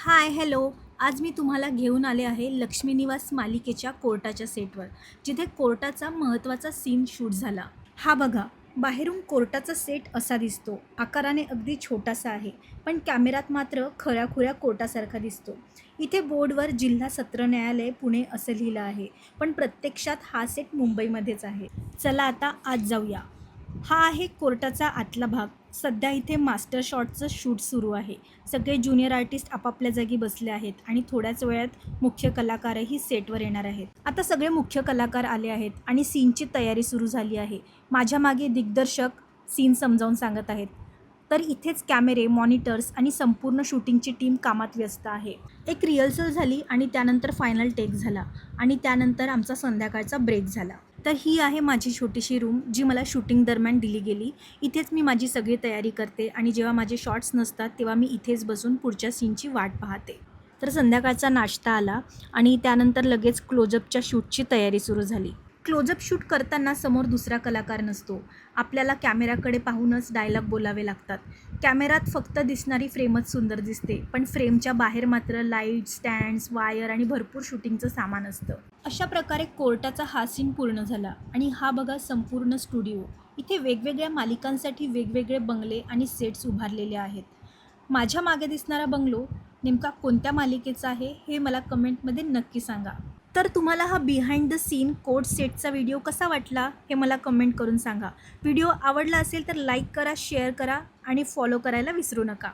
Hi hello. आज मी तुम्हाला घेऊन आले आहे लक्ष्मी निवास मालिकेच्या कोर्टाच्या सेटवर, जिथे कोर्टाचा महत्त्वाचा सीन शूट झाला. हा बघा, बाहेरून कोर्टाचा सेट असा दिसतो. आकाराने अगदी छोटासा आहे, पण कॅमेऱ्यात मात्र खऱ्याखुऱ्या कोर्टासारखा दिसतो. इथे बोर्डवर जिल्हा सत्र न्यायालय पुणे असं लिहिलं आहे, पण प्रत्यक्षात हा सेट मुंबईमध्येच आहे. चला आता आत जाऊया. हा आहे कोर्टाचा आतला भाग. सध्या इथे मास्टर शॉटचं शूट सुरू आहे. सगळे ज्युनियर आर्टिस्ट आपापल्या जागी बसले आहेत आणि थोड्याच वेळात मुख्य कलाकारही सेटवर येणार आहेत. आता सगळे मुख्य कलाकार आले आहेत आणि सीनची तयारी सुरू झाली आहे. माझ्या मागे दिग्दर्शक सीन समजावून सांगत आहेत, तर इथेच कॅमेरे, मॉनिटर्स आणि संपूर्ण शूटिंगची टीम कामात व्यस्त आहे. एक रिहर्सल झाली आणि त्यानंतर फायनल टेक झाला आणि त्यानंतर आमचा संध्याकाळचा ब्रेक झाला. तर ही आहे माझी छोटीशी रूम, जी मला शूटिंग दरम्यान दिली गेली. इथेच मी माझी सगळी तयारी करते आणि जेव्हा माझे शॉट्स नसतात तेव्हा मी इथेच बसून पुढच्या सीनची वाट पाहते. तर संध्याकाळचा नाश्ता आला आणि त्यानंतर लगेच क्लोजअपच्या शूटची तयारी सुरू झाली. क्लोजअप शूट करताना समोर दुसरा कलाकार नसतो. आपल्याला कॅमेऱ्याकडे पाहूनच डायलॉग बोलावे लागतात. कॅमेऱ्यात फक्त दिसणारी फ्रेमच सुंदर दिसते, पण फ्रेमच्या बाहेर मात्र लाईट, स्टँड्स, वायर आणि भरपूर शूटिंगचं सामान असतं. अशा प्रकारे कोर्टाचा हा सीन पूर्ण झाला आणि हा बघा संपूर्ण स्टुडिओ. इथे वेगवेगळ्या मालिकांसाठी वेगवेगळे बंगले आणि सेट्स उभारलेले आहेत. माझ्या मागे दिसणारा बंगलो नेमका कोणत्या मालिकेचा आहे हे मला कमेंटमध्ये नक्की सांगा. तर तुम्हाला हा बिहाइंड द सीन कोर्ट सेटचा व्हिडिओ कसा वाटला हे मला कमेंट करून सांगा. व्हिडिओ आवडला असेल तर लाईक करा, शेअर करा आणि फॉलो करायला विसरू नका.